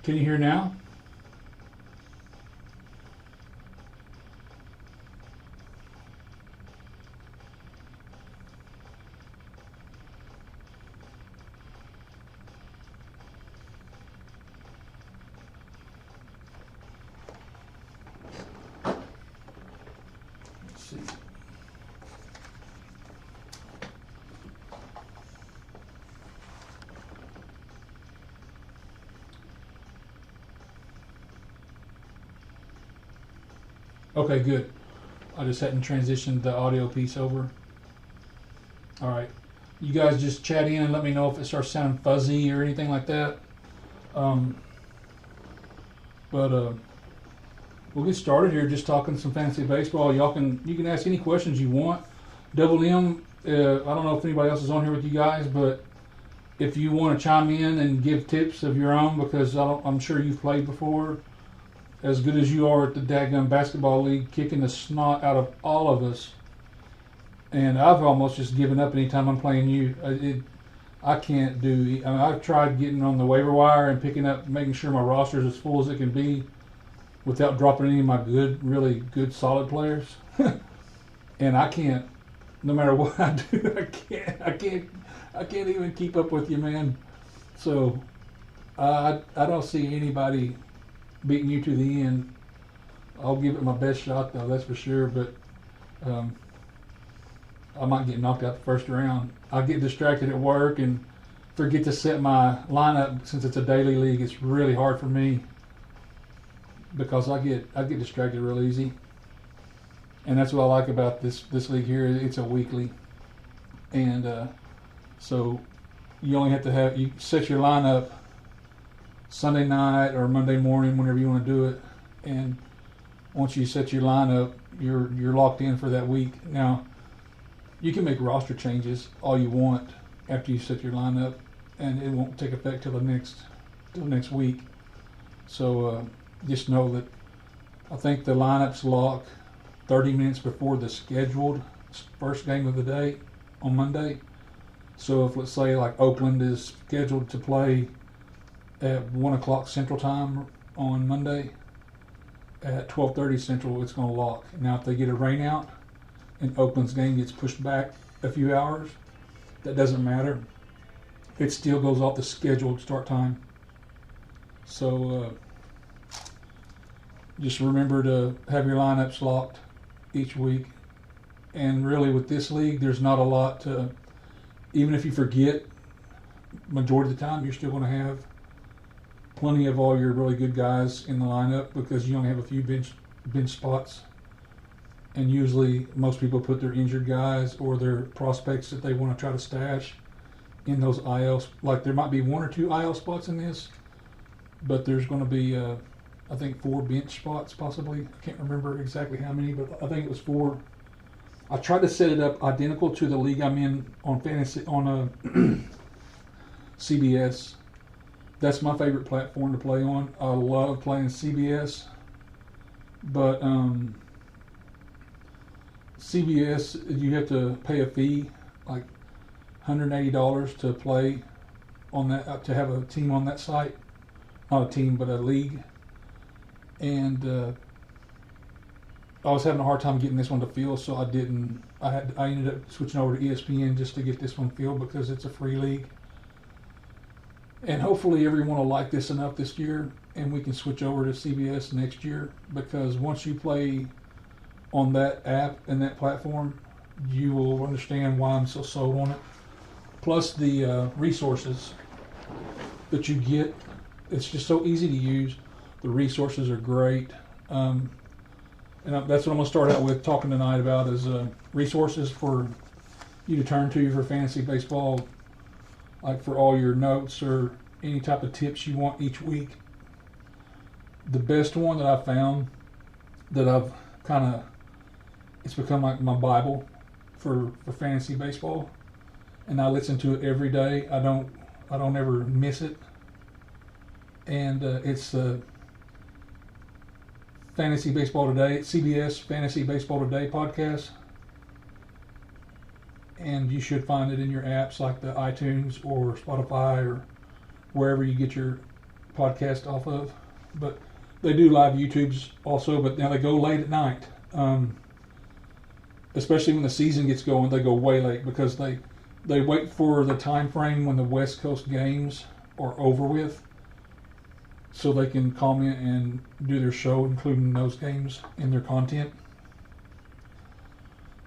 Can you hear now? Let's see. Okay, good. I just hadn't transitioned the audio piece over. All right. You guys just chat in and let me know if it starts sounding fuzzy or anything like that. Um, but we'll get started here. Just talking some fantasy baseball. You can ask any questions you want. Double M. I don't know if anybody else is on here with you guys, but if you want to chime in and give tips of your own, because I'm sure you've played before, as good as you are at the dadgum basketball league, kicking the snot out of all of us. And I've almost just given up anytime I'm playing you. I can't do. I mean, I've tried getting on the waiver wire and picking up, making sure my roster is as full as it can be, without dropping any of my really good, solid players. And I can't. No matter what I do, I can't even keep up with you, man. So I don't see anybody beating you to the end. I'll give it my best shot, though, that's for sure. But I might get knocked out the first round. I get distracted at work and forget to set my lineup. Since it's a daily league, it's really hard for me because I get distracted real easy. And that's what I like about this league here. It's a weekly, and so you only have to you set your lineup Sunday night or Monday morning, whenever you want to do it. And once you set your lineup, you're locked in for that week. Now, you can make roster changes all you want after you set your lineup, and it won't take effect till the next week. So just know that I think the lineups lock 30 minutes before the scheduled first game of the day on Monday. So if, let's say, like Oakland is scheduled to play at 1 o'clock Central Time on Monday, at 12:30 Central, it's going to lock. Now, if they get a rain out and Oakland's game gets pushed back a few hours, that doesn't matter. It still goes off the scheduled start time. So just remember to have your lineups locked each week. And really, with this league, there's not a lot to, even if you forget, majority of the time, you're still going to have plenty of all your really good guys in the lineup, because you only have a few bench spots. And usually most people put their injured guys or their prospects that they want to try to stash in those IL. Like, there might be 1 or 2 IL spots in this, but there's going to be I think 4 bench spots possibly. I can't remember exactly how many, but I think it was 4. I tried to set it up identical to the league I'm in on fantasy on CBS. That's my favorite platform to play on. I love playing CBS, but CBS, you have to pay a fee, like $180 to play on that, to have a team on that site. Not a team, but a league. And I was having a hard time getting this one to fill, so I didn't. I ended up switching over to ESPN just to get this one filled, because it's a free league. And hopefully everyone will like this enough this year, and we can switch over to CBS next year, because once you play on that app and that platform, you will understand why I'm so sold on it. Plus the resources that you get, it's just so easy to use. The resources are great. And that's what I'm going to start out with talking tonight about, is resources for you to turn to for fantasy baseball, like for all your notes or any type of tips you want each week. The best one that I found, that I've kind of, it's become like my Bible for fantasy baseball, and I listen to it every day. I don't ever miss it. And it's Fantasy Baseball Today, CBS Fantasy Baseball Today podcast. And you should find it in your apps like the iTunes or Spotify or wherever you get your podcast off of. But they do live YouTubes also, but now they go late at night. Especially when the season gets going, they go way late because they wait for the time frame when the West Coast games are over with, so they can comment and do their show, including those games in their content.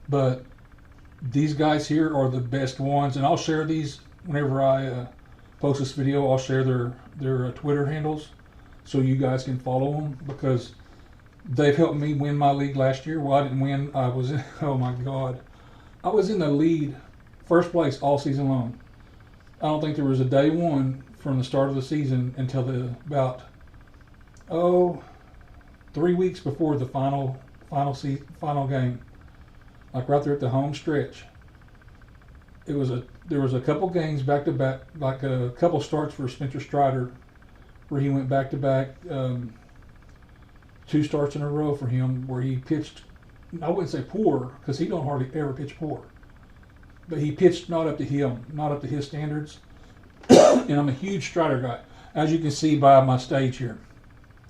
But these guys here are the best ones, and I'll share these whenever I post this video. I'll share their Twitter handles so you guys can follow them, because they've helped me win my league last year. Well, I didn't win. I was in, oh my God, I was in the lead, first place all season long. I don't think there was a day one from the start of the season until about 3 weeks before the final game. Like right there at the home stretch. There was a couple games back to back, like a couple starts for Spencer Strider, where he went back to back. 2 starts in a row for him where he pitched, I wouldn't say poor, because he don't hardly ever pitch poor, but he pitched not up to his standards. And I'm a huge Strider guy. As you can see by my stage here,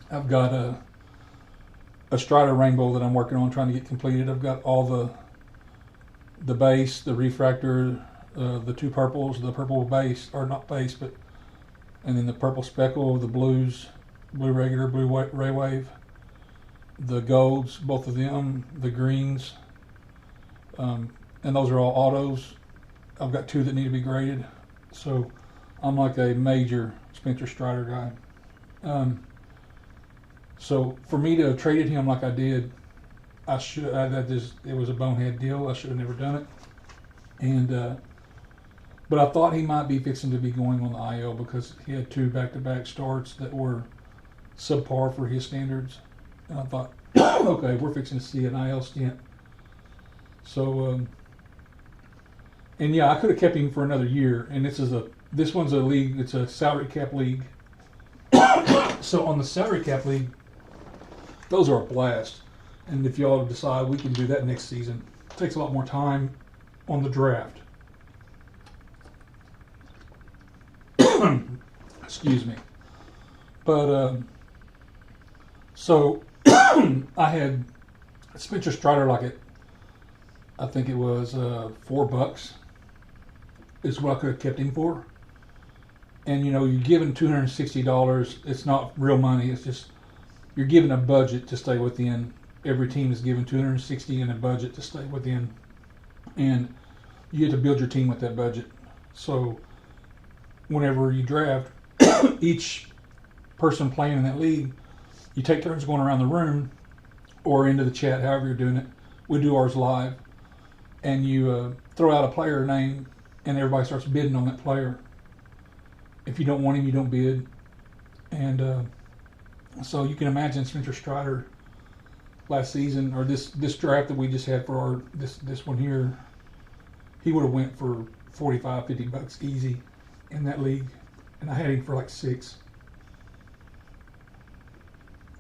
I've got a Strider rainbow that I'm working on trying to get completed. I've got all the base, the refractor, the 2 purples, the purple base, or not base, but, and then the purple speckle, the blues, blue regular, blue ray wave, the golds, both of them, the greens, and those are all autos. I've got 2 that need to be graded, so I'm like a major Spencer Strider guy. So for me to have traded him like I did, it was a bonehead deal. I should have never done it. And but I thought he might be fixing to be going on the IL because he had 2 back-to-back starts that were subpar for his standards. And I thought, okay, we're fixing to see an IL stint. So, and yeah, I could have kept him for another year. And this one's a league. It's a salary cap league. So on the salary cap league, those are a blast. And if y'all decide we can do that next season, it takes a lot more time on the draft. Excuse me. But, so I had Spencer Strider I think it was $4 is what I could have kept him for. And you're given $260. It's not real money. It's just you're given a budget to stay within. Every team is given $260 in a budget to stay within, and you have to build your team with that budget. So whenever you draft, each person playing in that league, you take turns going around the room or into the chat, however you're doing it. We do ours live, and you throw out a player name, and everybody starts bidding on that player. If you don't want him, you don't bid. And so you can imagine Spencer Strider last season, or this draft that we just had for this one here, he would have went for $45-50 easy in that league, and I had him for like 6.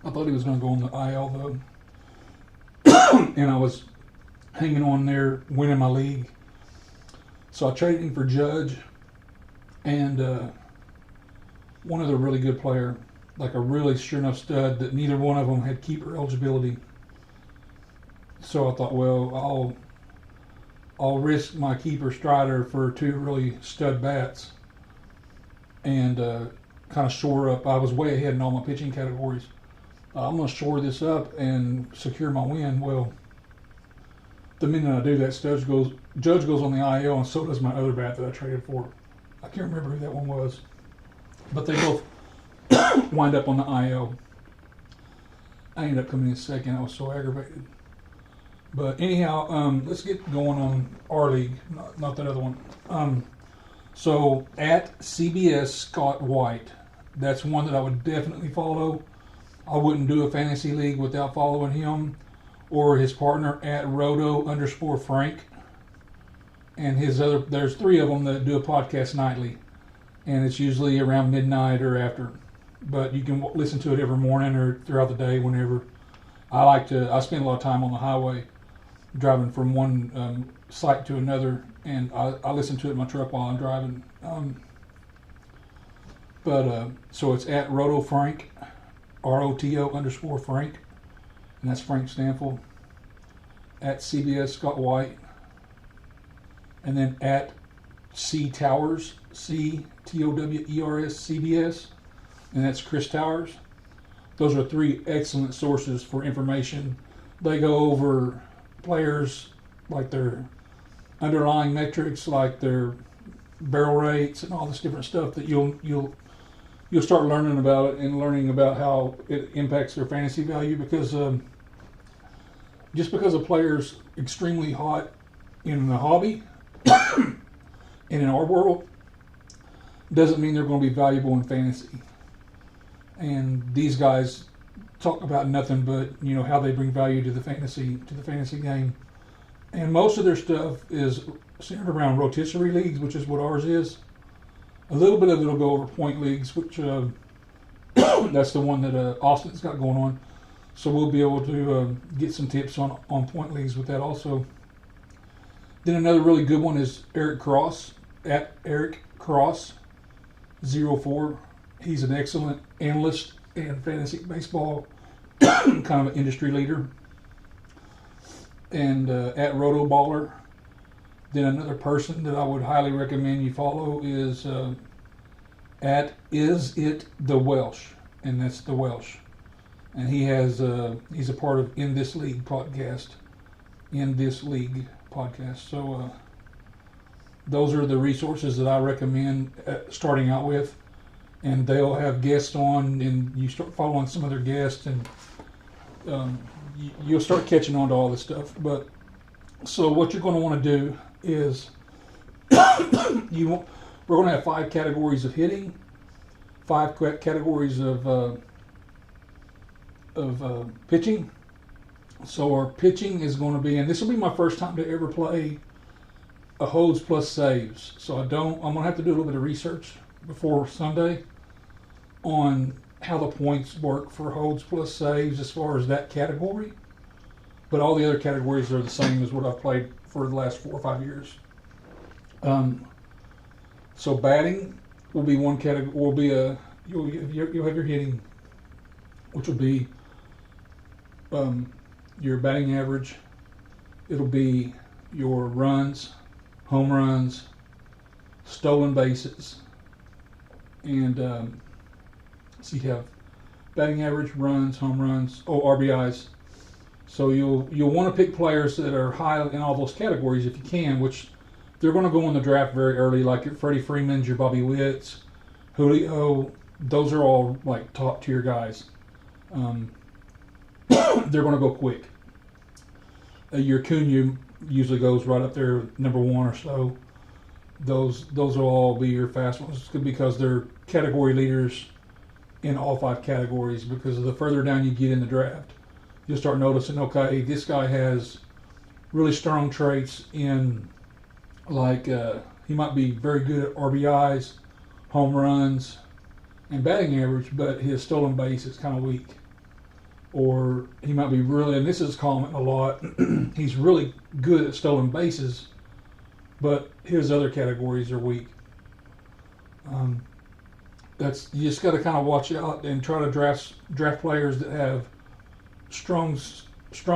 I thought he was going to go on the IL though, and I was hanging on there, winning my league. So I traded him for Judge and one other really good player, like a really sure enough stud that neither one of them had keeper eligibility. So I thought, well, I'll risk my keeper Strider for 2 really stud bats and kind of shore up. I was way ahead in all my pitching categories. I'm going to shore this up and secure my win. Well, the minute I do that, Judge goes on the IL, and so does my other bat that I traded for. I can't remember who that one was, but they both wind up on the IL. I ended up coming in second. I was so aggravated. But anyhow, let's get going on our league, not that other one. So at CBS Scott White, that's one that I would definitely follow. I wouldn't do a fantasy league without following him or his partner at ROTO_Frank. And there's 3 of them that do a podcast nightly, and it's usually around midnight or after. But you can listen to it every morning or throughout the day, whenever. I spend a lot of time on the highway, driving from one site to another, and I listen to it in my truck while I'm driving. But so it's at Roto Frank, ROTO_Frank, and that's Frank Stanfield. At CBS Scott White, and then at C Towers, CTOWERS CBS, and that's Chris Towers. Those are 3 excellent sources for information. They go over players, like their underlying metrics, like their barrel rates and all this different stuff that you'll start learning about it, and learning about how it impacts their fantasy value, because just because a player's extremely hot in the hobby and in our world doesn't mean they're going to be valuable in fantasy. And these guys talk about nothing but, you know, how they bring value to the fantasy game. And most of their stuff is centered around rotisserie leagues, which is what ours is. A little bit of it will go over point leagues, which that's the one that Austin's got going on. So we'll be able to get some tips on point leagues with that also. Then another really good one is Eric Cross, at Eric Cross 04. He's an excellent analyst and fantasy baseball kind of an industry leader. And at Roto Baller. Then another person that I would highly recommend you follow is at Is It the Welsh, and that's the Welsh. And he has he's a part of In This League podcast. So those are the resources that I recommend starting out with, and they'll have guests on, and you start following some of their guests, and you'll start catching on to all this stuff. But so what you're going to want to do is we're going to have 5 categories of hitting, 5 categories of pitching. So our pitching is going to be, and this will be my first time to ever play a holds plus saves. So I'm going to have to do a little bit of research before Sunday on how the points work for holds plus saves as far as that category. But all the other categories are the same as what I've played for the last 4 or 5 years. So batting will be one category. Will be you'll have your hitting, which will be your batting average. It'll be your runs, home runs, stolen bases, and so you have batting average, runs, home runs, RBIs. So you'll want to pick players that are high in all those categories if you can, which they're going to go in the draft very early, like your Freddie Freemans, your Bobby Witts, Julio. Those are all like top tier guys. They're going to go quick. Your Cunha usually goes right up there, number 1 or so. Those will all be your fast ones because they're category leaders in all 5 categories. Because the further down you get in the draft, you'll start noticing, okay, this guy has really strong traits in, like, he might be very good at RBIs, home runs, and batting average, but his stolen base is kind of weak. Or he might be really, and this is common a lot, he's really good at stolen bases, but his other categories are weak. You just got to kind of watch out and try to draft players that have strong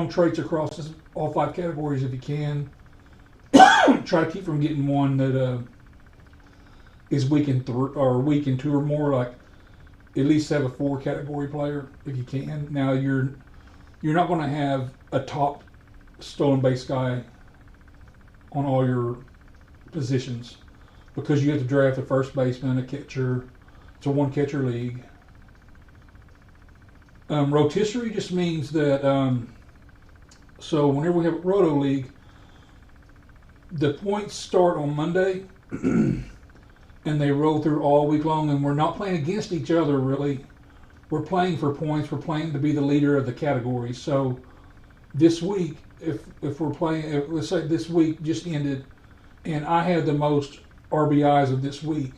traits across all 5 categories if you can. Try to keep from getting one that is weak in 2 or more. Like, at least have a 4 category player if you can. Now you're not going to have a top stolen base guy on all your positions, because you have to draft a first baseman, a catcher. It's a 1 catcher league. Rotisserie just means that so whenever we have a Roto league, the points start on Monday and they roll through all week long, and we're not playing against each other really. We're playing for points. We're playing to be the leader of the category. So this week, if we're playing, let's say this week just ended and I had the most RBIs of this week,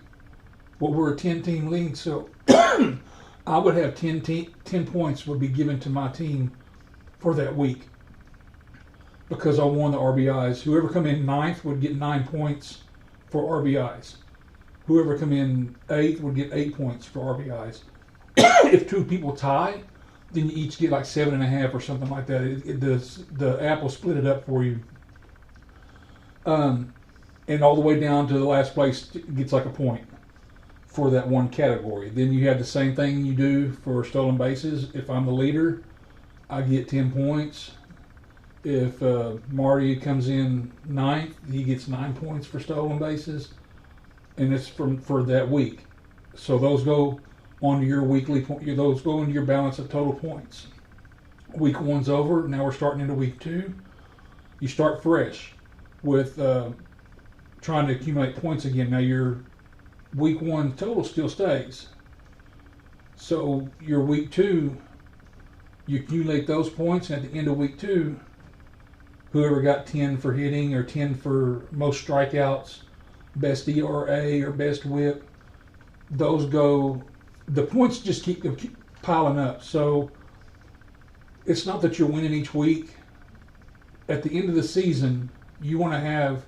well, we're a 10-team league, so I would have 10 points would be given to my team for that week because I won the RBIs. Whoever come in 9th would get 9 points for RBIs. whoever come in 8th would get 8 points for RBIs. If 2 people tie, then you each get like 7.5 or something like that. The app will split it up for you. And all the way down to the last place gets like a point for that one category. Then you have the same thing you do for stolen bases. If I'm the leader, I get 10 points. If Marty comes in 9th, he gets 9 points for stolen bases, and it's for that week. So those go onto your weekly point. Those go into your balance of total points. Week 1's over. Now we're starting into week 2. You start fresh with trying to accumulate points again. Now your week 1 total still stays. So your week 2, you accumulate those points, and at the end of week 2, whoever got 10 for hitting or 10 for most strikeouts, best ERA or best whip, those go, the points just keep piling up. So it's not that you're winning each week. At the end of the season, you want to have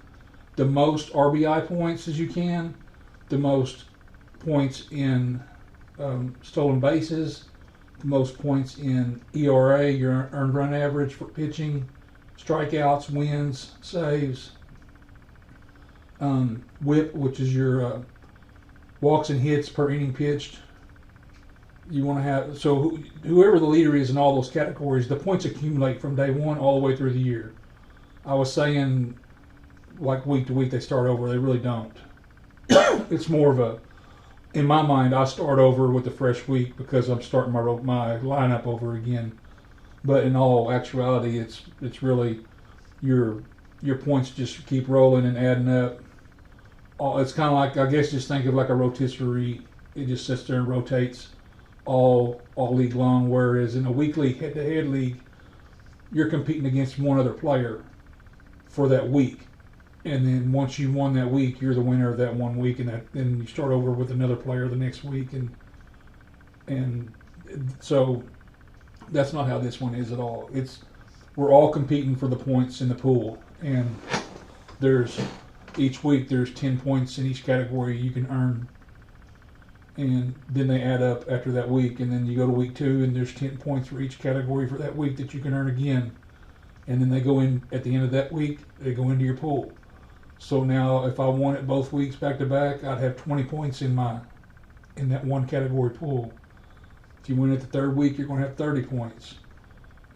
the most RBI points as you can, the most points in stolen bases, the most points in ERA, your earned run average for pitching, strikeouts, wins, saves, whip, which is your walks and hits per inning pitched. You want to have, so whoever the leader is in all those categories, the points accumulate from day 1 all the way through the year. I was saying, like week to week they start over. They really don't. It's more of a, in my mind, I start over with a fresh week because I'm starting my lineup over again. But in all actuality, it's really your points just keep rolling and adding up. It's kind of like, I guess, just think of like a rotisserie. It just sits there and rotates all league long. Whereas in a weekly head-to-head league, you're competing against one other player for that week. And then once you won that week, you're the winner of that one week, and then you start over with another player the next week, and so that's not how this one is at all. We're all competing for the points in the pool, and each week there's 10 points in each category you can earn, and then they add up after that week, and then you go to week 2 and there's 10 points for each category for that week that you can earn again, and then they go in at the end of that week, they go into your pool. So now if I won it both weeks back to back, I'd have 20 points in that one category pool. If you win it the 3rd week, you're going to have 30 points,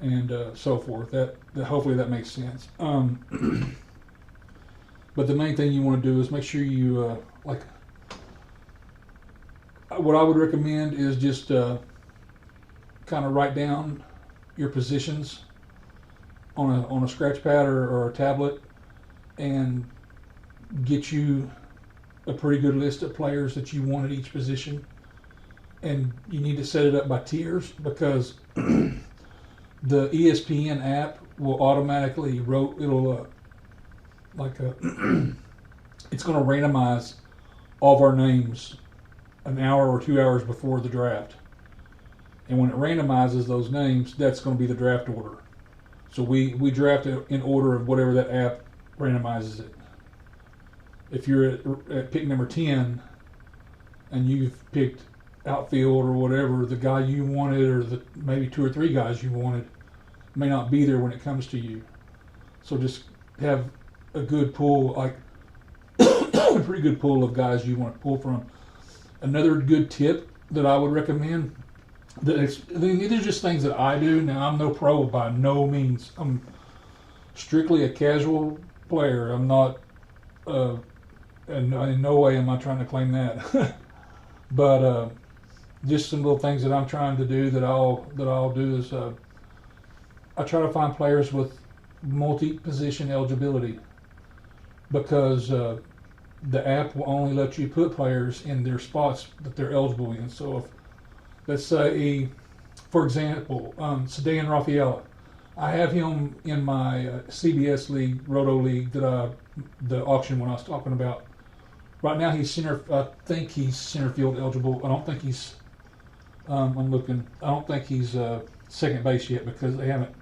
and so forth. Hopefully that makes sense. But the main thing you want to do is make sure you what I would recommend is just kind of write down your positions on a scratch pad or a tablet, and get you a pretty good list of players that you want at each position. And you need to set it up by tiers, because the ESPN app will automatically it's going to randomize all of our names an hour or 2 hours before the draft. And when it randomizes those names, that's going to be the draft order. So we draft it in order of whatever that app randomizes it. If you're at pick number 10 and you've picked outfield or whatever, the guy you wanted, or maybe 2 or 3 guys you wanted, may not be there when it comes to you. So just have a good pool, like a pretty good pool of guys you want to pull from. Another good tip that I would recommend, these are just things that I do. Now, I'm no pro by no means. I'm strictly a casual player. I'm not, and in no way am I trying to claim that. But just some little things that I'm trying to do that I'll do is I try to find players with multi-position eligibility, because the app will only let you put players in their spots that they're eligible in. So if, let's say, for example, Sedan Rafaela, I have him in my CBS league, ROTO league, the auction one I was talking about. Right now I think he's center field eligible. I don't think he's, I'm looking, I don't think he's second base yet, because they haven't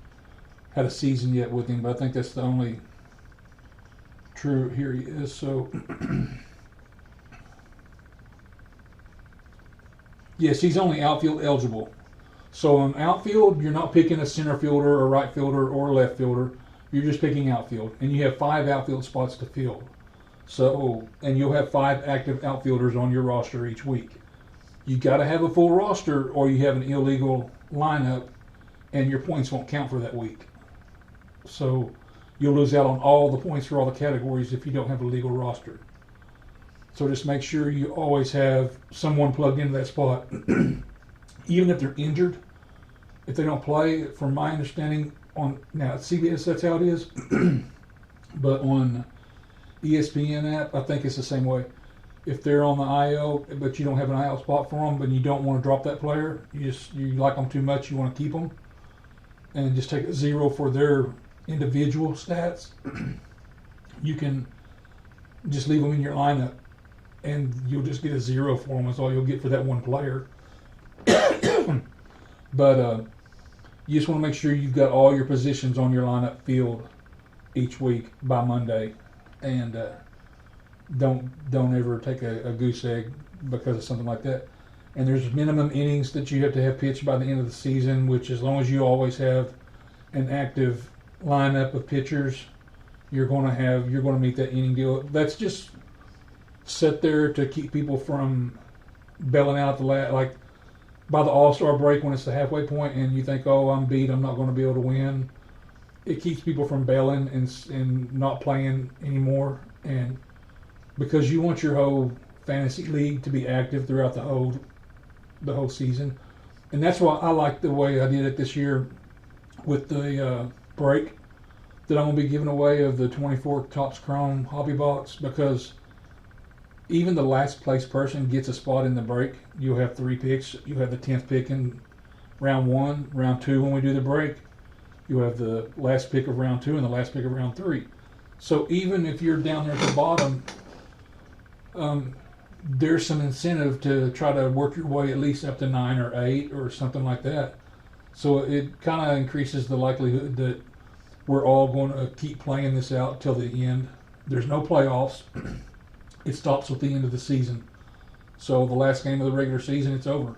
had a season yet with him, but I think that's the only true. Here he is. So Yes, he's only outfield eligible. So on outfield, you're not picking a center fielder or right fielder or left fielder. You're just picking outfield, and you have 5 outfield spots to fill. So, and you'll have 5 active outfielders on your roster each week. You got to have a full roster, or you have an illegal lineup, and your points won't count for that week. So, you'll lose out on all the points for all the categories if you don't have a legal roster. So just make sure you always have someone plugged into that spot. Even if they're injured, if they don't play, from my understanding, on now at CBS that's how it is, but on ESPN app, I think it's the same way. If they're on the IL, but you don't have an IL spot for them, but you don't want to drop that player, you like them too much, you want to keep them, and just take a 0 for their individual stats, you can just leave them in your lineup, and you'll just get a 0 for them. That's all you'll get for that one player. But you just want to make sure you've got all your positions on your lineup filled each week by Monday, and don't ever take a goose egg because of something like that. And there's minimum innings that you have to have pitched by the end of the season, which as long as you always have an active lineup of pitchers, you're going to meet that inning deal. That's just set there to keep people from bailing out like by the All-Star break when it's the halfway point and you think, oh, I'm beat, I'm not going to be able to win. It keeps people from bailing and not playing anymore, and because you want your whole fantasy league to be active throughout the whole season. And that's why I like the way I did it this year with the break that I'm going to be giving away of the 24 Topps Chrome Hobby Box, because even the last place person gets a spot in the break. You'll have 3 picks. You'll have the 10th pick in round 1, round 2 when we do the break. You'll have the last pick of round 2 and the last pick of round 3. So even if you're down there at the bottom, there's some incentive to try to work your way at least up to 9 or 8 or something like that. So it kind of increases the likelihood that we're all going to keep playing this out till the end. There's no playoffs. It stops with the end of the season. So the last game of the regular season, it's over.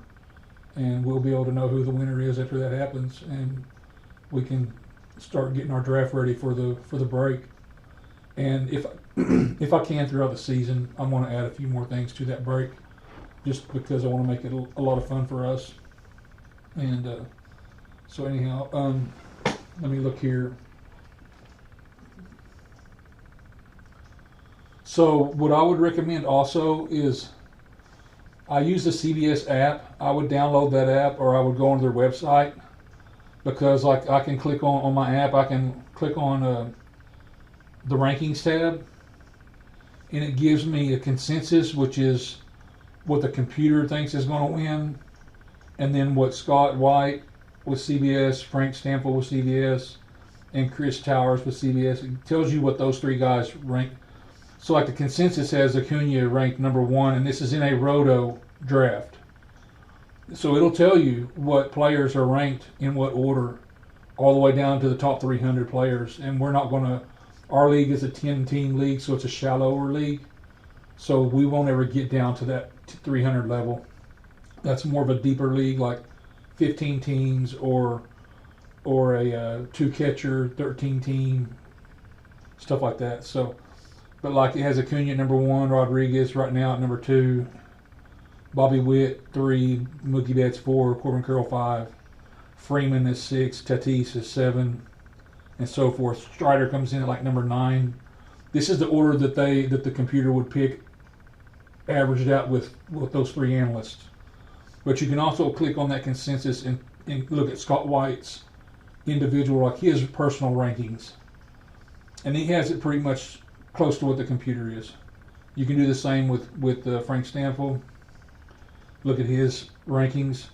And we'll be able to know who the winner is after that happens. And we can start getting our draft ready for the break. And if I can throughout the season, I'm going to add a few more things to that break, just because I want to make it a lot of fun for us. And so anyhow, let me look here. So what I would recommend also is I use the CBS app. I would download that app, or I would go on their website, because like I can click on my app, I can click on the rankings tab, and it gives me a consensus, which is what the computer thinks is going to win, and then what Scott White with CBS, Frank Stanfield with CBS, and Chris Towers with CBS. It tells you what those 3 guys rank. So like the consensus has Acuna ranked number 1, and this is in a ROTO draft. So it'll tell you what players are ranked in what order, all the way down to the top 300 players. And we're not going to, our league is a 10-team league, so it's a shallower league. So we won't ever get down to that 300 level. That's more of a deeper league, like 15 teams or a 2-catcher, 13-team, stuff like that. So, but like it has Acuna at number 1, Rodriguez right now at number 2, Bobby Witt 3, Mookie Betts 4, Corbin Carroll 5, Freeman is 6, Tatis is 7, and so forth. Strider comes in at like number 9. This is the order that the computer would pick, averaged out with those 3 analysts. But you can also click on that consensus and look at Scott White's individual, like his personal rankings, and he has it pretty much close to what the computer is. You can do the same with Frank Stanfield. Look at his rankings,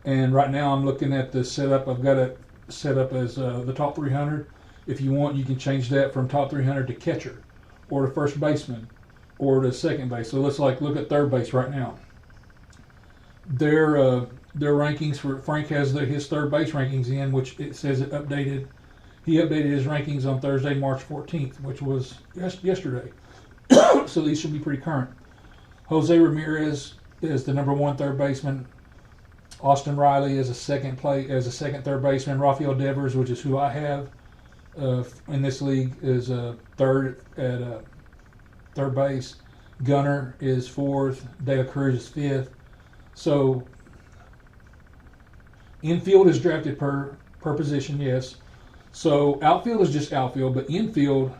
and right now I'm looking at the setup. I've got it set up as the top 300. If you want, you can change that from top 300 to catcher, or to first baseman, or to second base. So let's look at third base right now. Their rankings for Frank has his third base rankings in, which it says it updated. He updated his rankings on Thursday, March 14th, which was yesterday. So these should be pretty current. Jose Ramirez is the number 1 third baseman. Austin Riley as a second third baseman. Rafael Devers, which is who I have in this league, is third at third base. Gunner is fourth. De La Cruz is fifth. So infield is drafted per position, yes. So outfield is just outfield, but infield,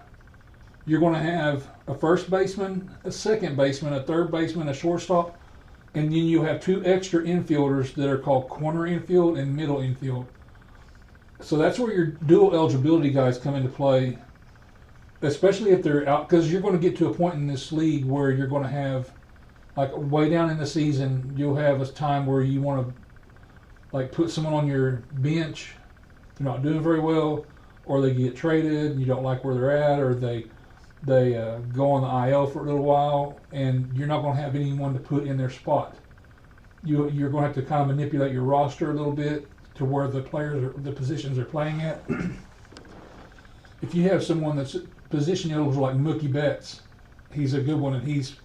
you're going to have a first baseman, a second baseman, a third baseman, a shortstop, and then you have two extra infielders that are called corner infield and middle infield. So that's where your dual eligibility guys come into play, especially if they're out, because you're going to get to a point in this league where you're going to have, like way down in the season, you'll have a time where you want to like put someone on your bench. They're not doing very well, or they get traded and you don't like where they're at, or they go on the IL for a little while, and you're not going to have anyone to put in their spot. You're going to have to kind of manipulate your roster a little bit to where the positions they're playing at. If you have someone that's position eligible like Mookie Betts, he's a good one, and he's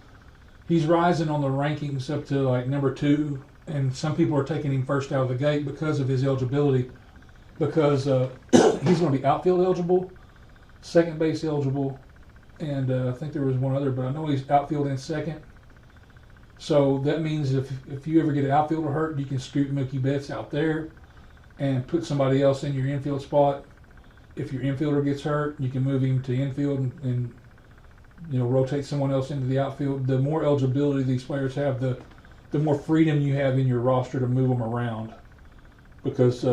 rising on the rankings up to like number 2, and some people are taking him first out of the gate because of his eligibility, because he's going to be outfield eligible, second base eligible, and I think there was one other, but I know he's outfield and second. So that means if you ever get an outfielder hurt, you can scoot Mookie Betts out there and put somebody else in your infield spot. If your infielder gets hurt, you can move him to infield and rotate someone else into the outfield. The more eligibility these players have, the more freedom you have in your roster to move them around. Because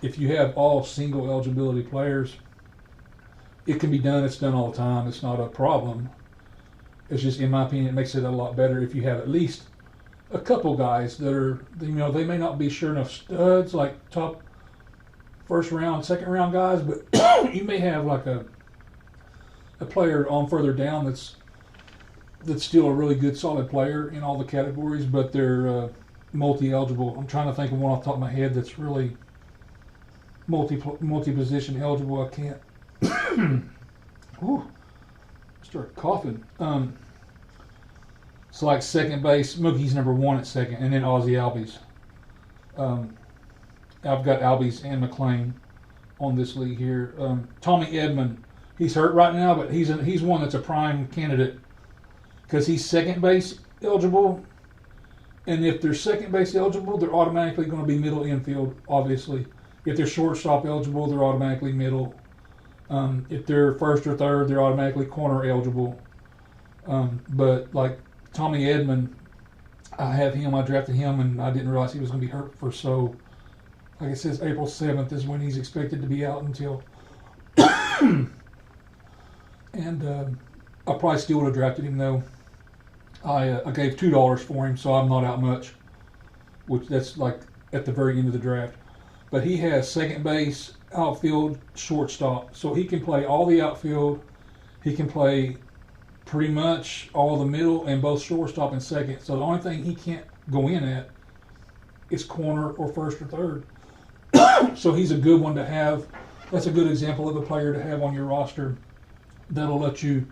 if you have all single eligibility players, it can be done. It's done all the time. It's not a problem. It's just, in my opinion, it makes it a lot better if you have at least a couple guys that are, they may not be sure enough studs, like top first round, second round guys, but you may have like a player on further down that's still a really good, solid player in all the categories, but they're multi-eligible. I'm trying to think of one off the top of my head that's really multi-position eligible. I can't. Ooh, start coughing. So like second base, Mookie's number 1 at second, and then Ozzie Albies. I've got Albies and McClain on this league here. Tommy Edman, he's hurt right now, but he's one that's a prime candidate because he's second base eligible, and if they're second base eligible, they're automatically going to be middle infield, obviously. If they're shortstop eligible, they're automatically middle. If they're first or third, they're automatically corner eligible. But like Tommy Edman, I drafted him, and I didn't realize he was going to be hurt for like it says, April 7th is when he's expected to be out until. And I probably still would have drafted him though. I gave $2 for him, so I'm not out much, which that's like at the very end of the draft. But he has second base, outfield, shortstop, so he can play all the outfield. He can play pretty much all the middle and both shortstop and second. So the only thing he can't go in at is corner or first or third. So he's a good one to have. That's a good example of a player to have on your roster that'll let you.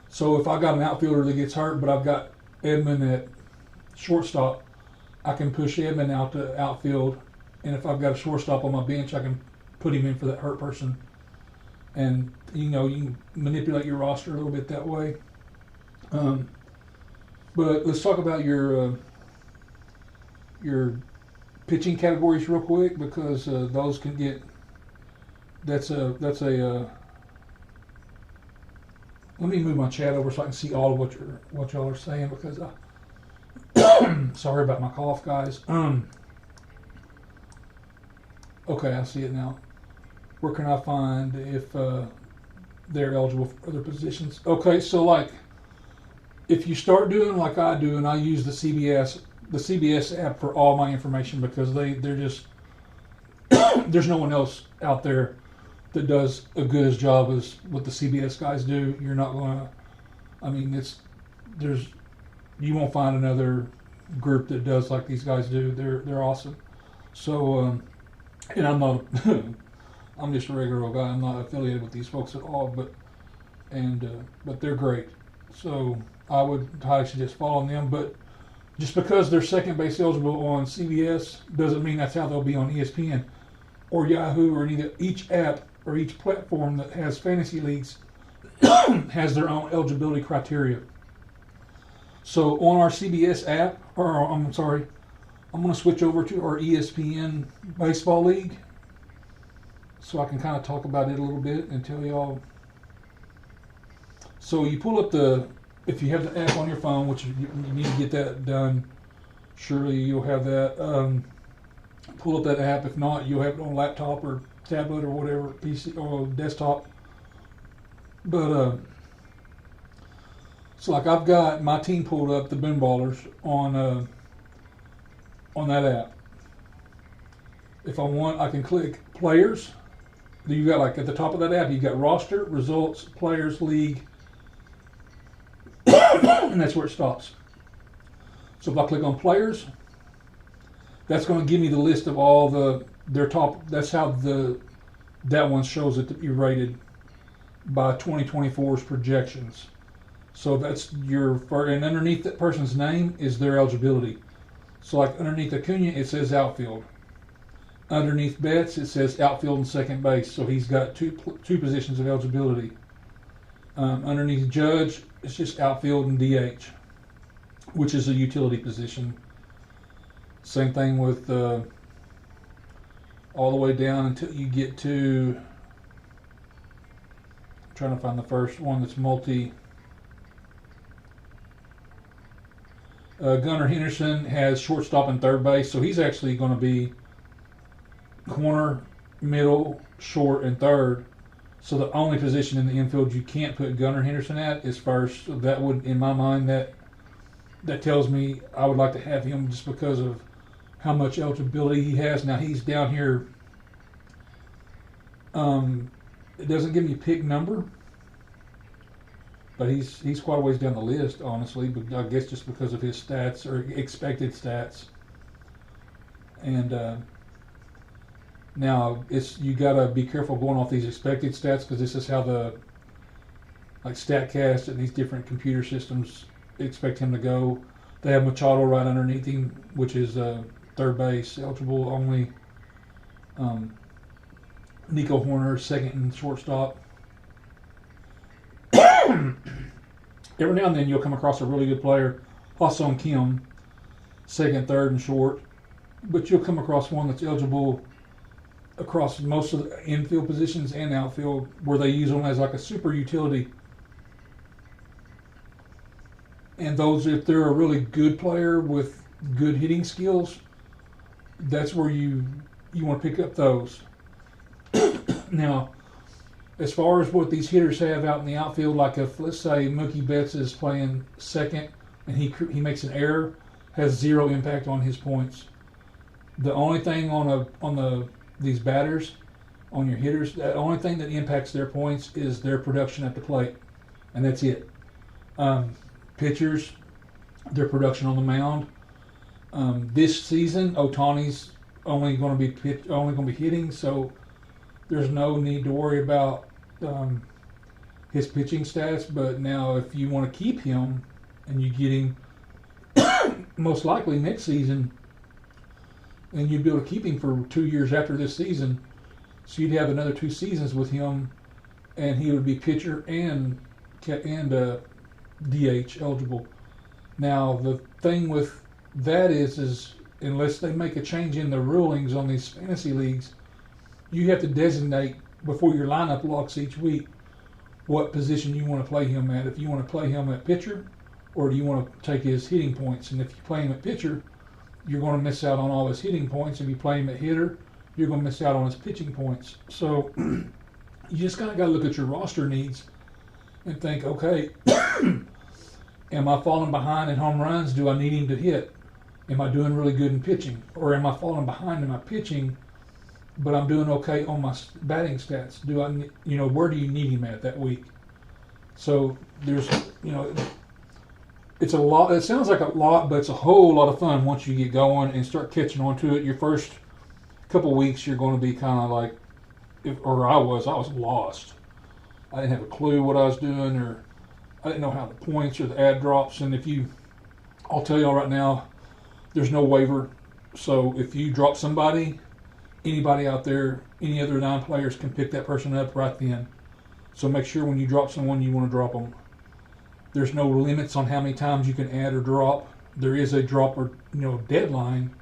So if I got an outfielder that gets hurt, but I've got Edman at shortstop, I can push Edman out to outfield. And if I've got a shortstop on my bench, I can put him in for that hurt person. And, you can manipulate your roster a little bit that way. But let's talk about your pitching categories real quick, because those can get, let me move my chat over so I can see all of what y'all are saying, because sorry about my cough, guys. Okay, I see it now. Where can I find if they're eligible for other positions? Okay, so like if you start doing like I do, and I use the CBS app for all my information, because they're just there's no one else out there that does a good as job as what the CBS guys do. You're not gonna, you won't find another group that does like these guys do. They're awesome. So and I'm not I'm just a regular old guy. I'm not affiliated with these folks at all, but they're great. So I would highly suggest following them. But Just because they're second base eligible on CBS doesn't mean that's how they'll be on ESPN or Yahoo or each app or each platform that has fantasy leagues has their own eligibility criteria. So on our CBS app, or I'm sorry, I'm going to switch over to our ESPN Baseball League so I can kind of talk about it a little bit and tell y'all. So you pull up if you have the app on your phone, which you need to get that done, surely you'll have that. Pull up that app. If not, you'll have it on laptop or tablet or whatever, PC or desktop. But so like I've got my team pulled up, the Boom Ballers, on that app. If I want, I can click Players. You got like at the top of that app, you got Roster, Results, Players, League, and that's where it stops. So if I click on Players, that's going to give me the list of all their top. That's how that one shows it to be rated by 2024's projections. So that's and underneath that person's name is their eligibility. So like underneath Acuna, it says outfield. Underneath Betts, it says outfield and second base. So he's got two positions of eligibility. Underneath Judge, it's just outfield and DH, which is a utility position. Same thing with all the way down until you get to, I'm trying to find the first one that's multi. Gunnar Henderson has shortstop and third base, so he's actually going to be corner, middle, short, and third. So the only position in the infield you can't put Gunnar Henderson at is first. So that would, in my mind, that tells me I would like to have him just because of how much eligibility he has. Now he's down here. It doesn't give me a pick number, but he's quite a ways down the list, honestly. But I guess just because of his stats or expected stats. And now you gotta be careful going off these expected stats because this is how like Statcast and these different computer systems expect him to go. They have Machado right underneath him, which is third base eligible only. Nico Horner second and shortstop. Every now and then you'll come across a really good player, Ha-Seong Kim, second, third, and short. But you'll come across one that's eligible across most of the infield positions and outfield where they use them as like a super utility. And those, if they're a really good player with good hitting skills, that's where you want to pick up those. Now, as far as what these hitters have out in the outfield, like if let's say Mookie Betts is playing second and he makes an error, has zero impact on his points. The only thing on these batters, on your hitters, the only thing that impacts their points is their production at the plate, and that's it. Pitchers, their production on the mound. This season, Ohtani's only going to be hitting, so there's no need to worry about his pitching stats. But now, if you want to keep him and you get him, most likely next season, and you'd be able to keep him for 2 years after this season, so you'd have another 2 seasons with him, and he would be pitcher and DH eligible. Now, the thing with that is unless they make a change in the rulings on these fantasy leagues, you have to designate before your lineup locks each week what position you want to play him at. If you want to play him at pitcher, or do you want to take his hitting points? And if you play him at pitcher, you're going to miss out on all his hitting points. If you play him at hitter, you're going to miss out on his pitching points. So you just kind of got to look at your roster needs and think, okay, am I falling behind in home runs? Do I need him to hit? Am I doing really good in pitching? Or am I falling behind in my pitching, but I'm doing okay on my batting stats? Where do you need him at that week? So there's, it's a lot. It sounds like a lot, but it's a whole lot of fun once you get going and start catching on to it. Your first couple weeks, you're going to be kind of like, I was lost. I didn't have a clue what I was doing, or I didn't know how the points or the ad drops. And if you I'll tell y'all right now, there's no waiver. So if you drop somebody, anybody out there, any other 9 players can pick that person up right then. So make sure when you drop someone, you want to drop them. There's no limits on how many times you can add or drop. There is a drop or deadline,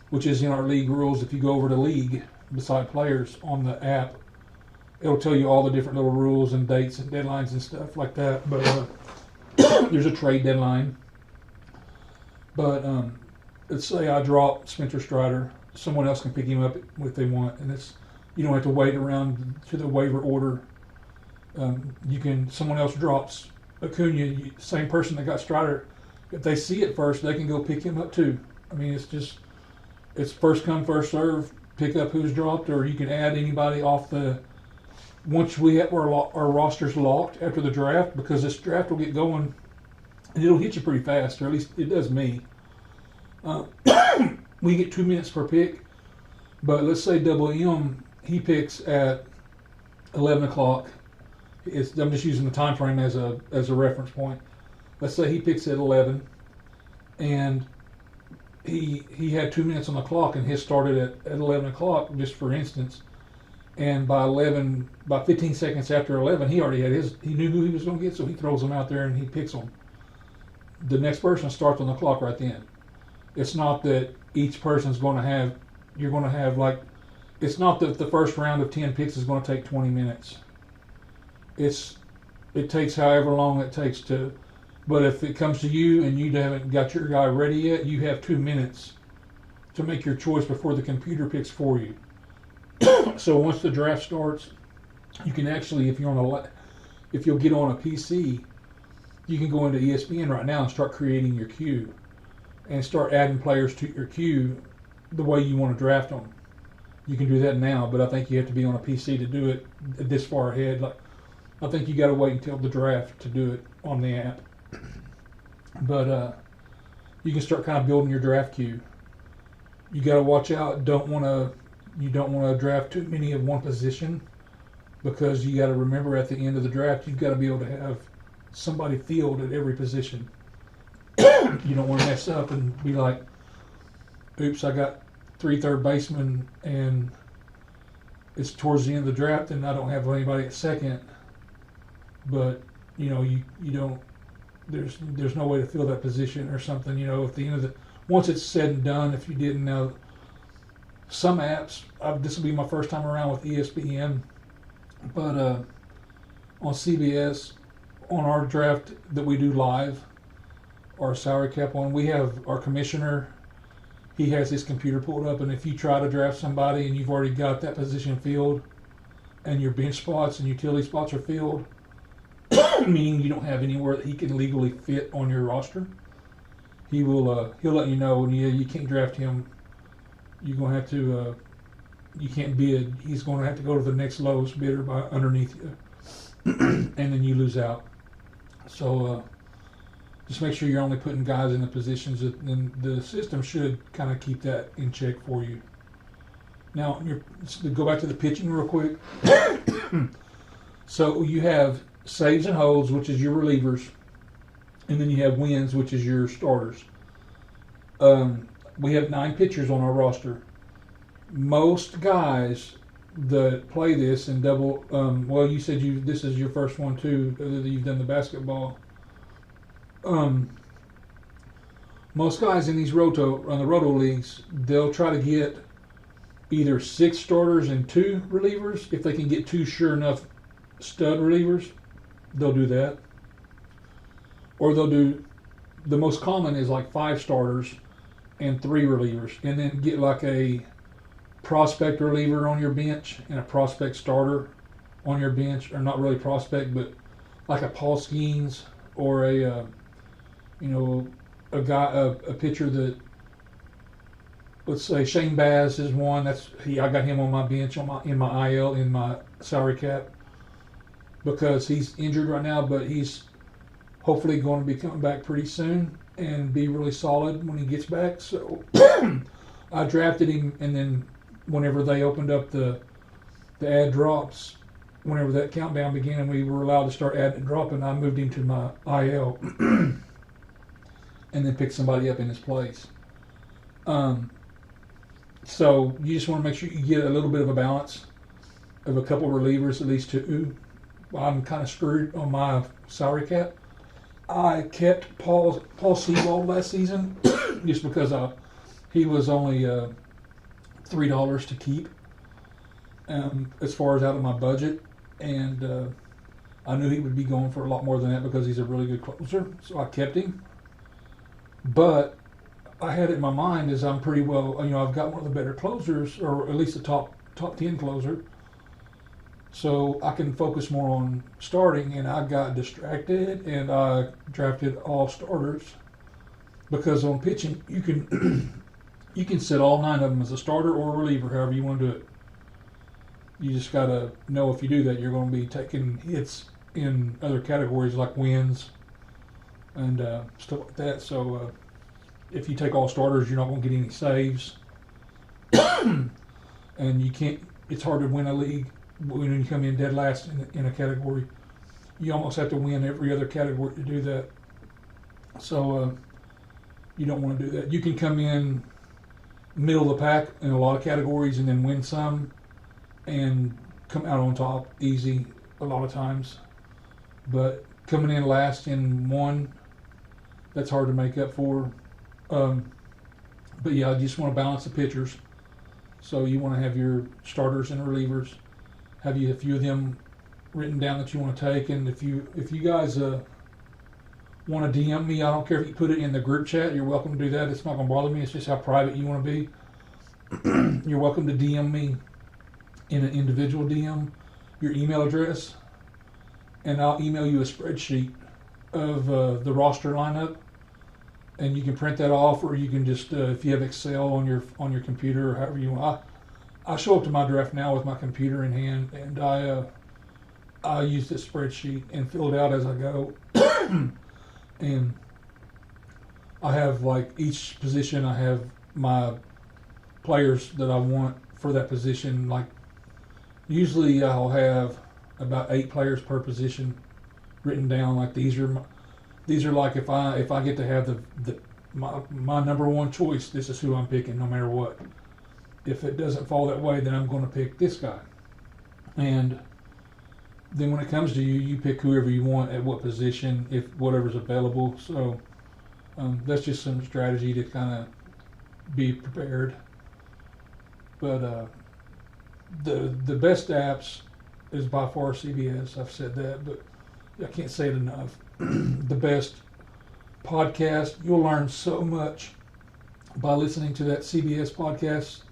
which is in our league rules. If you go over to league beside players on the app, it'll tell you all the different little rules and dates and deadlines and stuff like that. But there's a trade deadline. But let's say I drop Spencer Strider, someone else can pick him up if they want, and you don't have to wait around to the waiver order. Someone else drops Acuna, same person that got Strider. If they see it first, they can go pick him up too. I mean, it's first come, first serve. Pick up who's dropped, or you can add anybody off the. Once we have our rosters locked after the draft, because this draft will get going, and it'll hit you pretty fast, or at least it does me. We get 2 minutes per pick, but let's say Double M, he picks at 11 o'clock. I'm just using the time frame as a reference point. Let's say he picks at 11, and he had 2 minutes on the clock, and his started at 11 o'clock, just for instance. And by 15 seconds after 11, he already had he knew who he was going to get, so he throws them out there and he picks them. The next person starts on the clock right then. It's not that each person's going to have, it's not that the first round of 10 picks is going to take 20 minutes. It takes however long it takes to, but if it comes to you and you haven't got your guy ready yet, you have 2 minutes to make your choice before the computer picks for you. So once the draft starts, you can actually, if you'll get on a PC, you can go into ESPN right now and start creating your queue and start adding players to your queue the way you want to draft them. You can do that now, but I think you have to be on a PC to do it this far ahead. I think you got to wait until the draft to do it on the app. But you can start kind of building your draft queue. You got to watch out. You don't want to draft too many of one position, because you got to remember at the end of the draft, you've got to be able to have somebody field at every position. You don't want to mess up and be like, oops, I got 3 third basemen and it's towards the end of the draft and I don't have anybody at second. But you don't. There's no way to fill that position or something. At the end of once it's said and done, if you didn't know, some apps. This will be my first time around with ESPN, but on CBS, on our draft that we do live, our salary cap one, we have our commissioner. He has his computer pulled up, and if you try to draft somebody and you've already got that position filled, and your bench spots and utility spots are filled, meaning you don't have anywhere that he can legally fit on your roster, he'll let you know, and you can't draft him. You're gonna have to, you can't bid. He's going to have to go to the next lowest bidder by underneath you, and then you lose out. So just make sure you're only putting guys in the positions that, and the system should kind of keep that in check for you. Now, go back to the pitching real quick. So you have saves and holds, which is your relievers, and then you have wins, which is your starters. We have 9 pitchers on our roster. Most guys that play this in double, well, you said this is your first one too, that you've done the basketball. Most guys in these on the ROTO leagues, they'll try to get either 6 starters and 2 relievers. If they can get 2 sure enough stud relievers, they'll do that. Or they'll do, the most common is like 5 starters and 3 relievers, and then get like a prospect reliever on your bench and a prospect starter on your bench, or not really prospect, but like a Paul Skeens or a pitcher that, let's say Shane Baz is one. I got him on my bench in my IL in my salary cap because he's injured right now, but he's hopefully going to be coming back pretty soon and be really solid when he gets back. So I drafted him, and then whenever they opened up the ad drops, whenever that countdown began and we were allowed to start adding and dropping, I moved him to my IL. and then pick somebody up in his place. So you just want to make sure you get a little bit of a balance of a couple relievers, at least two. I'm kind of screwed on my salary cap. I kept Paul Seawald last season just because he was only $3 to keep as far as out of my budget, and I knew he would be going for a lot more than that because he's a really good closer, so I kept him. But I had it in my mind as I'm pretty well, I've got one of the better closers, or at least the top 10 closer, so I can focus more on starting, and I got distracted and I drafted all starters because on pitching you can set all 9 of them as a starter or a reliever, however you want to do it. You just got to know if you do that, you're going to be taking hits in other categories like wins and stuff like that. So if you take all starters, you're not going to get any saves. And you can't, it's hard to win a league when you come in dead last in a category. You almost have to win every other category to do that. So you don't want to do that. You can come in middle of the pack in a lot of categories and then win some and come out on top easy a lot of times. But coming in last in one, that's hard to make up for. But yeah, you just want to balance the pitchers. So you want to have your starters and relievers. Have you a few of them written down that you want to take, and if you guys want to DM me, I don't care if you put it in the group chat. You're welcome to do that. It's not going to bother me. It's just how private you want to be. You're welcome to DM me in an individual DM your email address, and I'll email you a spreadsheet of the roster lineup, and you can print that off, or you can just if you have Excel on your computer or however you want. I show up to my draft now with my computer in hand, and I use this spreadsheet and fill it out as I go. And I have, like, each position, I have my players that I want for that position. Like, usually I'll have about 8 players per position written down. Like, these are like, if I get to have my number one choice, this is who I'm picking no matter what. If it doesn't fall that way, then I'm going to pick this guy. And then when it comes to you pick whoever you want at what position, if whatever's available. So that's just some strategy to kind of be prepared. But the best apps is by far CBS. I've said that, but I can't say it enough. The best podcast, you'll learn so much by listening to that CBS podcast,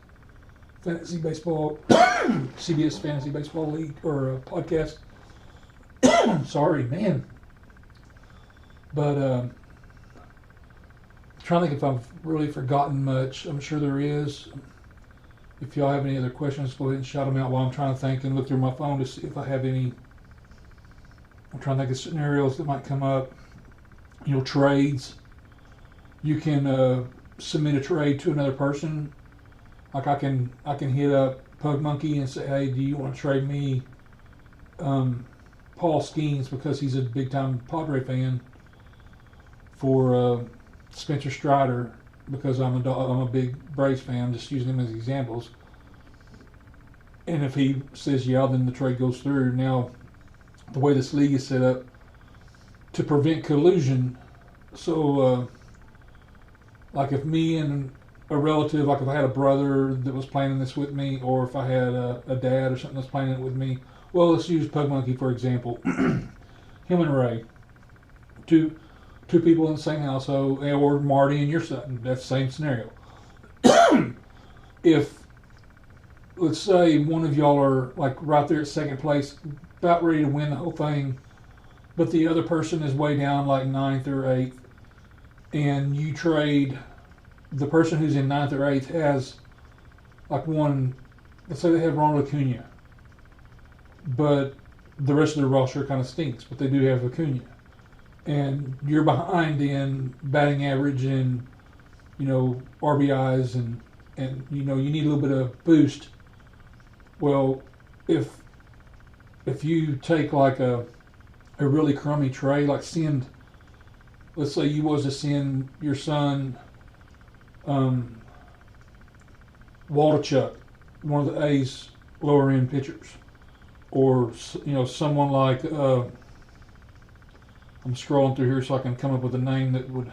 Fantasy Baseball, CBS Fantasy Baseball League, or podcast. Sorry, man. But trying to think if I've really forgotten much. I'm sure there is. If y'all have any other questions, go ahead and shout them out while I'm trying to think and look through my phone to see if I have any. I'm trying to think of scenarios that might come up. Trades. You can submit a trade to another person. Like I can hit up Pug Monkey and say, hey, do you want to trade me Paul Skeens, because he's a big time Padre fan, for Spencer Strider, because I'm a big Braves fan. I'm just using them as examples. And if he says yeah, then the trade goes through. Now, the way this league is set up to prevent collusion, so like if me and a relative, like if I had a brother that was planning this with me, or if I had a dad or something that's planning it with me, well, let's use Pug Monkey for example. Him and Ray, two people in the same household, or Marty and your son, that's the same scenario. If, let's say, one of y'all are like right there at second place, about ready to win the whole thing, but the other person is way down like 9th or 8th, and you trade, the person who's in 9th or 8th has like one, let's say they have Ronald Acuna, but the rest of the roster kind of stinks, but they do have Acuna, and you're behind in batting average and RBIs and you need a little bit of boost. Well, if you take like a really crummy trade, like send let's say you was to send your son Waldichuk, one of the A's lower end pitchers, or someone like I'm scrolling through here so I can come up with a name that would.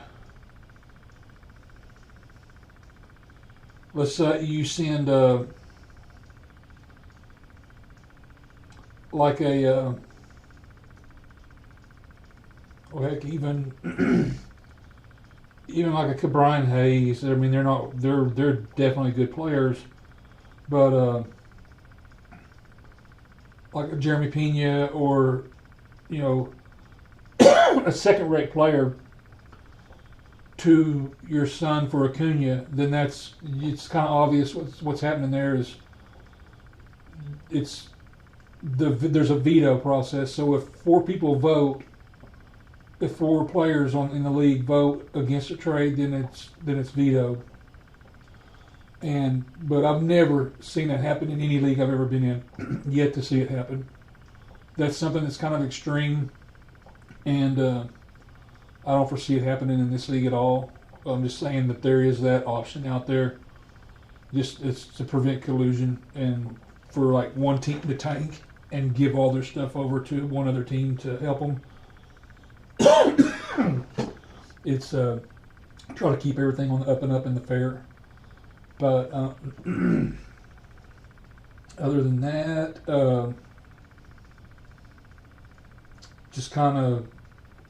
Let's say you send like a heck, even even like a Brian Hayes. I mean, they're definitely good players, but like a Jeremy Pena, or a second-rate player to your son for Acuna, then it's kind of obvious what's happening there. Is there's a veto process. So if 4 people vote, if 4 players in the league vote against a trade, then it's vetoed. But I've never seen that happen in any league I've ever been in. Yet to see it happen. That's something that's kind of extreme, and I don't foresee it happening in this league at all. I'm just saying that there is that option out there. It's to prevent collusion and for like one team to tank and give all their stuff over to one other team to help them. It's try to keep everything on the up and up and the fair. But other than that, just kind of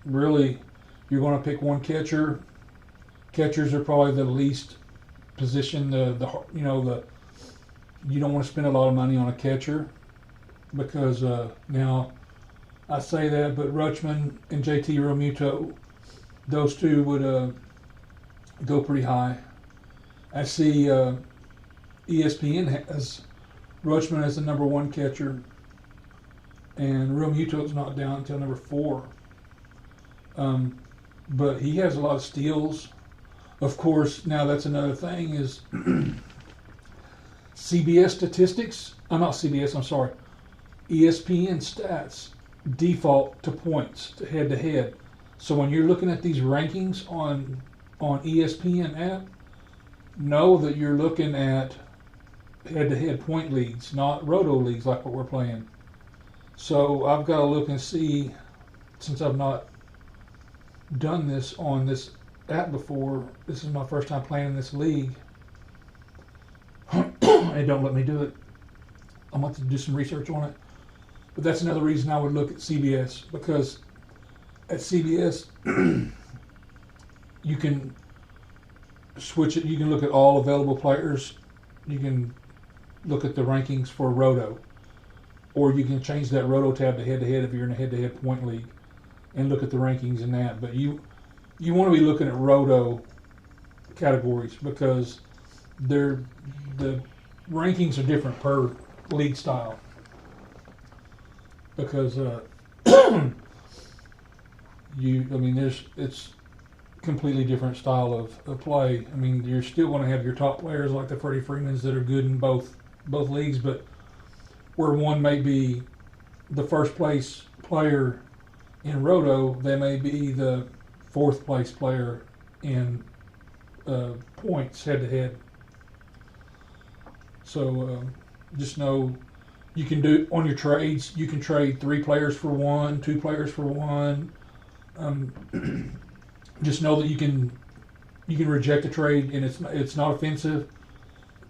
really, you're going to pick one catcher. Catchers are probably the least position. You don't want to spend a lot of money on a catcher because now I say that, but Rutschman and JT Realmuto, those two would go pretty high. I see ESPN has Rutschman as the number 1 catcher, and Realmuto's not down until number 4. But he has a lot of steals. Of course, now that's another thing is CBS statistics. Not CBS. I'm sorry. ESPN stats default to points, to head-to-head. So when you're looking at these rankings on ESPN app, know that you're looking at head-to-head point leagues, not roto leagues like what we're playing. So I've got to look and see, since I've not done this on this app before, this is my first time playing in this league. They don't let me do it. I'm going to have to do some research on it. But that's another reason I would look at CBS, because at CBS you can switch it. You can look at all available players. You can look at the rankings for Roto, or you can change that Roto tab to head-to-head if you're in a head-to-head point league, and look at the rankings in that. But you want to be looking at Roto categories, because the rankings are different per league style. Because it's completely different style of play. I mean, you're still going to have your top players like the Freddie Freemans that are good in both leagues, but where one may be the first place player in Roto, they may be the 4th place player in points head to head. So just know you can do on your trades. You can trade 3 players for 1, 2 players for 1. Just know that you can reject a trade and it's not offensive.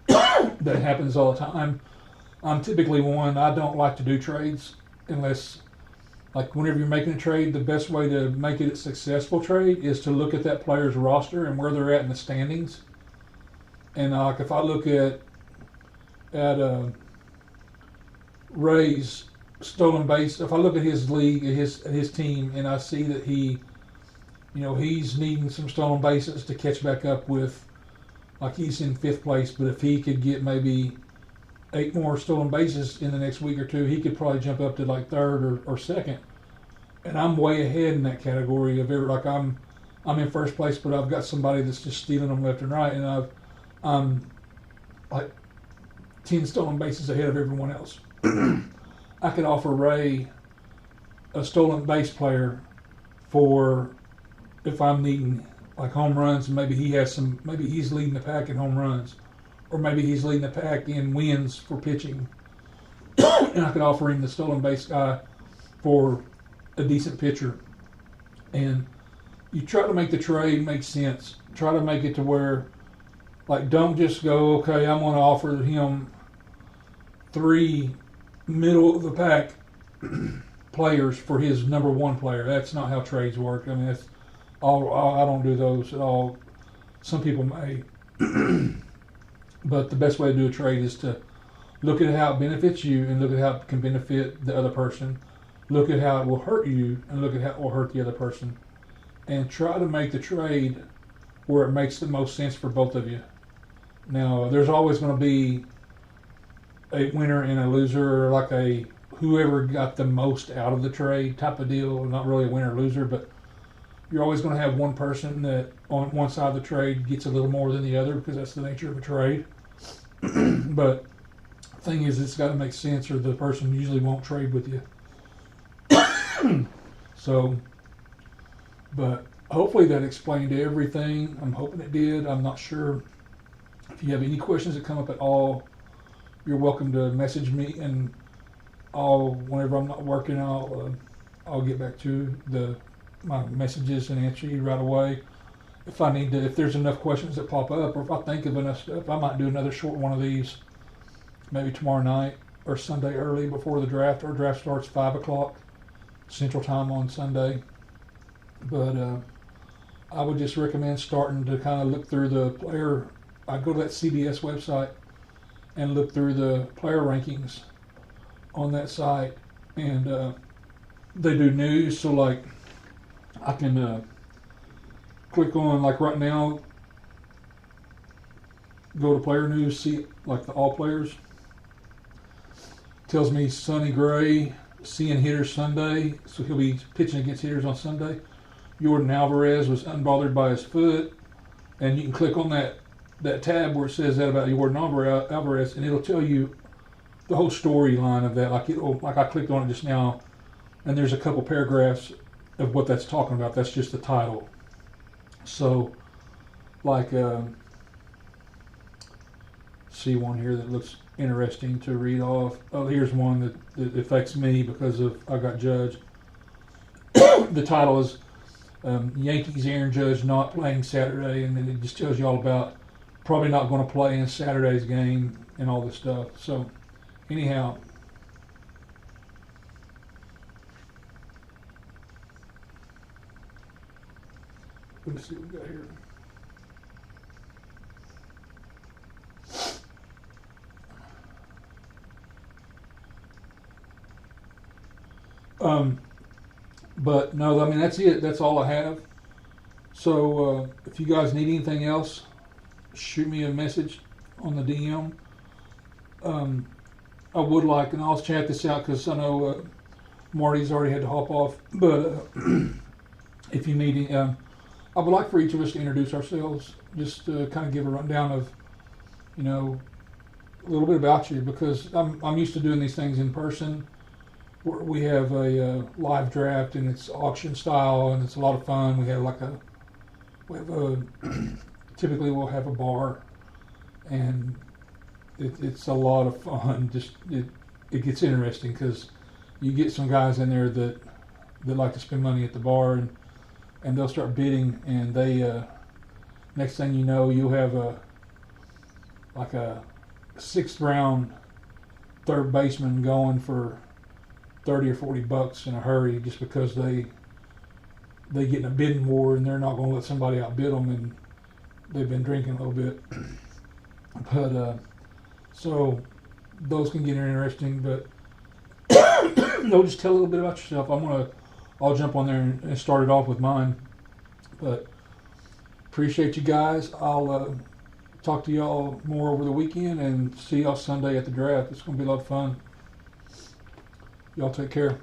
That happens all the time. I'm typically one. I don't like to do trades unless, like, whenever you're making a trade, the best way to make it a successful trade is to look at that player's roster and where they're at in the standings. And like if I look at Ray's stolen base, if I look at his league, at his team, and I see that he's needing some stolen bases to catch back up with, like, he's in 5th place, but if he could get maybe 8 more stolen bases in the next week or 2, he could probably jump up to like 3rd or 2nd. And I'm way ahead in that category of I'm in 1st place, but I've got somebody that's just stealing them left and right, and I'm like 10 stolen bases ahead of everyone else. I could offer Ray a stolen base player for if I'm needing like home runs, and maybe he has some, maybe he's leading the pack in home runs, or maybe he's leading the pack in wins for pitching, and I could offer him the stolen base guy for a decent pitcher. And you try to make the trade make sense. Try to make it to where, like, don't just go, okay, I'm going to offer him 3 middle of the pack players for his number 1 player. That's not how trades work. I mean, that's all. I don't do those at all. Some people may, but the best way to do a trade is to look at how it benefits you and look at how it can benefit the other person. Look at how it will hurt you and look at how it will hurt the other person, and try to make the trade where it makes the most sense for both of you. Now, there's always going to be a winner and a loser, or like a whoever got the most out of the trade type of deal. Not really a winner or loser, but you're always going to have one person that on one side of the trade gets a little more than the other, because that's the nature of a trade. But the thing is, it's got to make sense, or the person usually won't trade with you. So, but hopefully that explained everything. I'm hoping it did. I'm not sure. If you have any questions that come up at all, you're welcome to message me, and whenever I'm not working, I'll get back to my messages and answer you right away. If I need to, if there's enough questions that pop up, or if I think of enough stuff, I might do another short one of these, maybe tomorrow night or Sunday early before the draft. Our draft starts 5 o'clock Central Time on Sunday. But I would just recommend starting to kind of look through the player. I go to that CBS website and look through the player rankings on that site, and they do news. So like, I can click on, like right now, go to player news, see like the all players. Tells me Sonny Gray seeing hitters Sunday, so he'll be pitching against hitters on Sunday. Jordan Alvarez was unbothered by his foot, and you can click on that tab where it says that about Jordan Alvarez, and it'll tell you the whole storyline of that. Like I clicked on it just now, and there's a couple paragraphs of what that's talking about. That's just the title. So, like, see one here that looks interesting to read off. Oh, here's one that affects me because I got judged. The title is Yankees Aaron Judge not playing Saturday, and then it just tells you all about probably not going to play in Saturday's game and all this stuff. So, anyhow, let me see what we got here. But no, I mean, that's it. That's all I have. So if you guys need anything else, shoot me a message on the DM. I would like, and I'll chat this out because I know Marty's already had to hop off. But if you need, I would like for each of us to introduce ourselves, just to kind of give a rundown of, a little bit about you, because I'm used to doing these things in person. We have a live draft, and it's auction style, and it's a lot of fun. Typically we'll have a bar, and it's a lot of fun. Just it gets interesting because you get some guys in there that like to spend money at the bar, and they'll start bidding, and they next thing you know, you'll have a 6th round third baseman going for $30 or $40 in a hurry, just because they get in a bidding war, and they're not going to let somebody outbid them, and they've been drinking a little bit. But so those can get interesting. But no, just tell a little bit about yourself. I'll jump on there and start it off with mine. But appreciate you guys. I'll talk to y'all more over the weekend, and see y'all Sunday at the draft. It's going to be a lot of fun. Y'all take care.